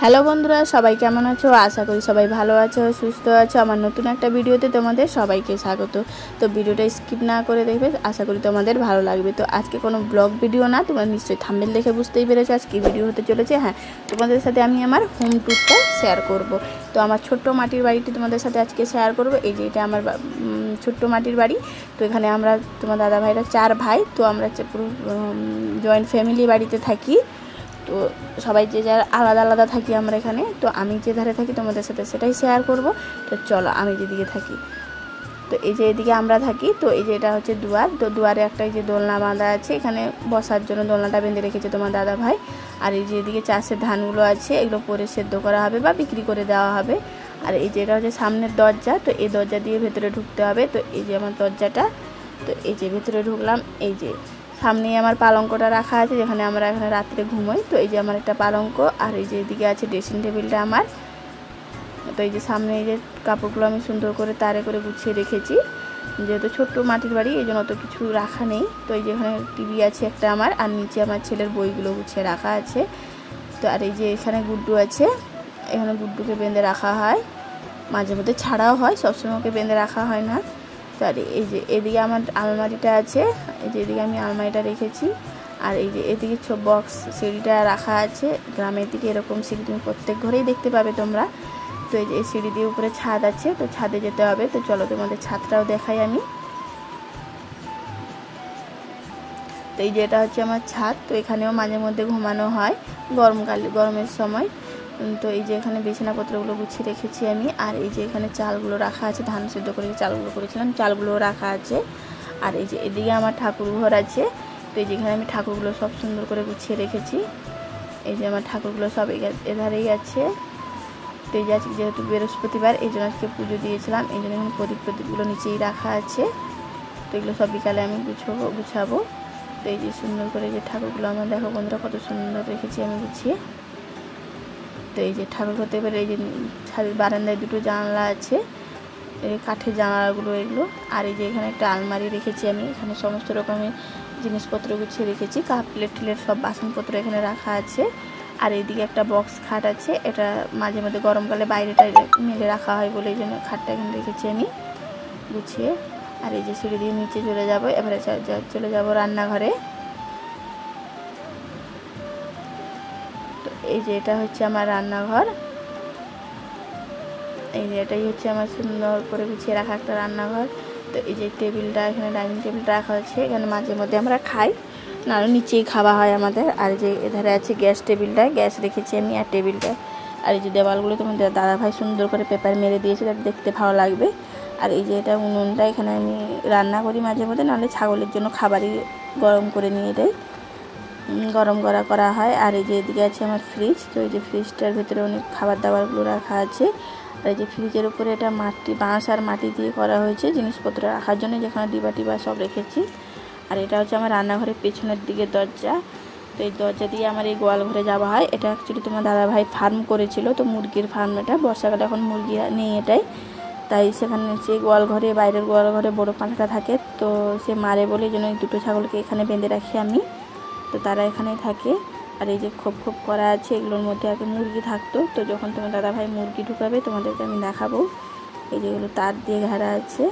Hello বন্ধুরা, সবাই কেমন আছো? আশা করি সবাই ভালো আছো, সুস্থ আছো। আমার নতুন একটা ভিডিওতে তোমাদের সবাইকে স্বাগত। তো ভিডিওটা স্কিপ না করে দেখবে, আশা করি তোমাদের ভালো লাগবে। তো আজকে কোনো ব্লগ ভিডিও না, তোমরা নিশ্চয়ই থাম্বনেল দেখে বুঝতেই পেরেছো আজকে ভিডিও হতে চলেছে। হ্যাঁ, তোমাদের সাথে আমি আমার হোম ট্যুরটা শেয়ার করব। তো আমার ছোট্ট মাটির বাড়িটি তোমাদের সাথে আজকে শেয়ার করব। এই যে এটা আমার ছোট্ট মাটির বাড়ি। তো এখানে আমরা তোমার দাদা ভাইরা 4 ভাই। তো আমরা পুরো জয়েন্ট ফ্যামিলি বাড়িতে থাকি। তো সবাই যে যার আলাদা আলাদা থাকি আমরা এখানে। তো আমি যে ধারে থাকি তোমাদের সাথে সেটাই শেয়ার করব। তো চলো, আমি যেদিকে থাকি, তো এই যে এদিকে আমরা থাকি। তো এই যে এটা হচ্ছে দুয়ার। তো দুয়ারে একটা এই যে দোলনা বাঁধা আছে, এখানে বসার জন্য দোলনাটা বেঁধে রেখেছে তোমার দাদা ভাই। আর এই যে এদিকে চাষের ধানগুলো আছে, এগুলো পরে সেদ্ধ করা হবে বা বিক্রি করে দেওয়া হবে। আর এই যে এটা হচ্ছে সামনের দরজা। তো এই দরজা দিয়ে ভেতরে ঢুকতে হবে। তো এই যে আমার দরজাটা। তো এই যে ভেতরে ঢুকলাম। এই যে সামনেই আমার পালঙ্কটা রাখা আছে, যেখানে আমরা এখানে রাত্রে ঘুমোই। তো এই যে আমার একটা পালঙ্ক। আর এই যে এদিকে আছে ড্রেসিং টেবিলটা আমার। তো এই যে সামনে এই যে কাপড়গুলো আমি সুন্দর করে তারে করে গুছিয়ে রেখেছি। যেহেতু ছোট্ট মাটির বাড়ি, এই জন্য অত কিছু রাখা নেই। তো এই যে এখানে টিভি আছে একটা আমার, আর নিচে আমার ছেলের বইগুলো গুছিয়ে রাখা আছে। তো আর এই যে এখানে গুড্ডু আছে, এখানে গুড্ডুকে বেঁধে রাখা হয়, মাঝে মধ্যে ছাড়াও হয়, সবসময় ওকে বেঁধে রাখা হয় না। তো আর এই যে এদিকে আমার আলমারিটা আছে, এই যে এদিকে আমি আলমারিটা রেখেছি। আর এই যে এদিকে বক্স সিঁড়িটা রাখা আছে। গ্রামের দিকে এরকম সিঁড়ি তুমি প্রত্যেক ঘরেই দেখতে পাবে তোমরা। তো এই যে এই সিঁড়ি দিয়ে উপরে ছাদ আছে, তো ছাদে যেতে হবে। তো চলো তোমাদের ছাদটাও দেখাই আমি। তো এই যে এটা হচ্ছে আমার ছাদ। তো এখানেও মাঝে মধ্যে ঘুমানো হয় গরমের সময়। তো এই যে এখানে বিছানাপত্রগুলো গুছিয়ে রেখেছি আমি। আর এই যে এখানে চালগুলো রাখা আছে, ধান সিদ্ধ করে চালগুলো করেছিলাম, চালগুলো রাখা আছে। আর এই যে এদিকে আমার ঠাকুর ঘর আছে। তো এই যে এখানে আমি ঠাকুরগুলো সব সুন্দর করে গুছিয়ে রেখেছি। এই যে আমার ঠাকুরগুলো সব এধারেই আছে। তো এই যে আজকে যেহেতু বৃহস্পতিবার, এই জন্য আজকে পুজো দিয়েছিলাম, এই জন্য এখানে প্রদীপগুলো নিচেই রাখা আছে। তো এগুলো সব বিকালে আমি গুছাবো। তো এই যে সুন্দর করে যে ঠাকুরগুলো আমার, দেখো বন্ধুরা কত সুন্দর রেখেছি আমি গুছিয়ে। তো এই যে ঠাকুর হতে পারে, এই যে বারান্দায় দুটো জানলা আছে, এই কাঠের জানালাগুলো এগুলো। আর এই যে এখানে একটা আলমারি রেখেছি আমি, এখানে সমস্ত রকমের জিনিসপত্র গুছিয়ে রেখেছি, কাপ প্লেট টিলেট সব বাসনপত্র এখানে রাখা আছে। আর এইদিকে একটা বক্স খাট আছে, এটা মাঝে মধ্যে গরমকালে বাইরেটায় মেলে রাখা হয় বলে এই জন্য খাটটা এখানে রেখেছি আমি গুছিয়ে। আর এই যে সিঁড়ি দিয়ে নিচে চলে যাবো, এবারে চলে যাব রান্নাঘরে। তো এই যে এটা হচ্ছে আমার রান্নাঘর। এই যে এটাই হচ্ছে আমার সুন্দর করে গুছিয়ে রাখা একটা রান্নাঘর। তো এই যে টেবিলটা, এখানে ডাইনিং টেবিলটা রাখা হচ্ছে, এখানে মাঝে মধ্যে আমরা খাই, না নিচেই খাওয়া হয় আমাদের। আর যে এধারে আছে গ্যাস টেবিলটা, গ্যাস রেখেছি আমি আর টেবিলটা। আর এই যে দেওয়ালগুলো তোমার দাদা ভাই সুন্দর করে পেপার মেরে দিয়েছে, যাতে দেখতে ভালো লাগবে। আর এই যে এটা উনুনটা, এখানে আমি রান্না করি মাঝে মধ্যে, নাহলে ছাগলের জন্য খাবারই গরম করে নিয়ে যাই, গরম করা হয়। আর এই যে এদিকে আছে আমার ফ্রিজ। তো এই যে ফ্রিজটার ভেতরে অনেক খাবার দাবারগুলো রাখা আছে। আর এই যে ফ্রিজের উপরে এটা বাঁশ আর মাটি দিয়ে করা হয়েছে জিনিসপত্র রাখার জন্য, যেখানে ডিবা টিবা সব রেখেছি। আর এটা হচ্ছে আমার রান্নাঘরের পেছনের দিকে দরজা। তো এই দরজা দিয়ে আমার এই গোয়াল ঘরে যাওয়া হয়। এটা অ্যাকচুয়ালি তোমার দাদাভাই ফার্ম করেছিল, তো মুরগির ফার্ম, এটা বর্ষাকালে এখন মুরগি নেই এটাই, তাই সেখানে সেই গোয়াল ঘরে, বাইরের গোয়াল ঘরে বড় পাঁঠাটা থাকে, তো সে মারে বলে এই জন্য এই দুটো ছাগলকে এখানে বেঁধে রাখি আমি। তো তারা এখানেই থাকে। আর এই যে খোপ খোপ করা আছে, এগুলোর মধ্যে আগে মুরগি থাকতো। তো যখন তোমার দাদাভাই মুরগি ঢুকাবে তোমাদেরকে আমি দেখাবো। এই যে এগুলো তার দিয়ে ঘেরা আছে।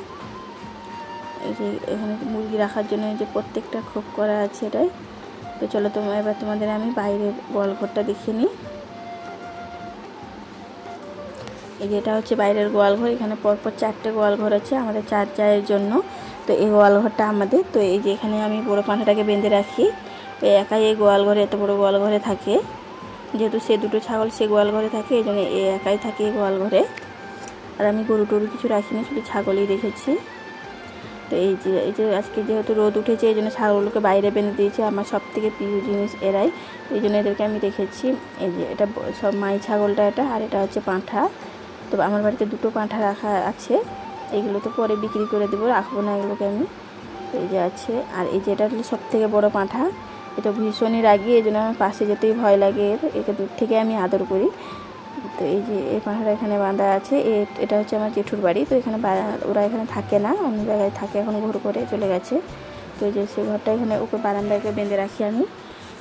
এই যে এখানে মুরগি রাখার জন্য এই যে প্রত্যেকটা খোপ করা আছে এটাই। তো চলো এবার তোমাদের আমি বাইরের গোয়ালঘরটা দেখিয়ে নিই। এই যে এটা হচ্ছে বাইরের গোয়ালঘর। এখানে পরপর 4টে গোয়ালঘর আছে আমাদের 4 জায়ের জন্য। তো এই গোয়ালঘরটা আমাদের। তো এই যে এখানে আমি বড় পাঁঠাটাকে বেঁধে রাখি। তো একাই এই গোয়ালঘরে, এত বড় গোয়ালঘরে থাকে, যেহেতু সে দুটো ছাগল সে গোয়ালঘরে থাকে, এই জন্য একাই থাকে এই গোয়ালঘরে। আর আমি গরু টরু কিছু রাখিনি, শুধু ছাগলই রেখেছি। তো এই যে আজকে যেহেতু রোদ উঠেছে, এই জন্য ছাগলগুলোকে বাইরে বেঁধে দিয়েছি, আমার সব থেকে প্রিয় জিনিস এরাই, এই জন্য এদেরকে আমি রেখেছি। এই যে এটা সব মাই ছাগলটা এটা, আর এটা হচ্ছে পাঁঠা। তো আমার বাড়িতে দুটো পাঁঠা রাখা আছে, এইগুলো তো পরে বিক্রি করে দেবো, রাখবো না এগুলোকে আমি। তো এই যে আছে। আর এই যে এটা হলো সব থেকে বড়ো পাঁঠা, এটা ভীষণই রাগি, এই জন্য আমার পাশে যেতেই ভয় লাগে, একে দূর থেকে আমি আদর করি। তো এই যে এই পাঁঠাটা এখানে বাঁধা আছে। এটা হচ্ছে আমার জেঠুর বাড়ি। তো এখানে ওরা এখানে থাকে না, অন্য জায়গায় থাকে, এখন ঘুর করে চলে গেছে। তো এই যে সে ঘরটা, এখানে ওকে বারান্দায় বেঁধে রাখি আমি।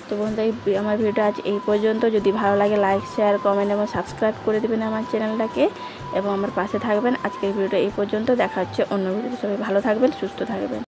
তো তো বন্ধুরা আমার ভিডিওটা আজ এই পর্যন্ত। যদি ভালো লাগে লাইক শেয়ার কমেন্ট এবং সাবস্ক্রাইব করে দেবেন আমার চ্যানেলটাকে এবং আমার পাশে থাকবেন। আজকের ভিডিওটা এই পর্যন্ত, দেখা হচ্ছে অন্য ভিডিওতে। সবাই ভালো থাকবেন, সুস্থ থাকবেন।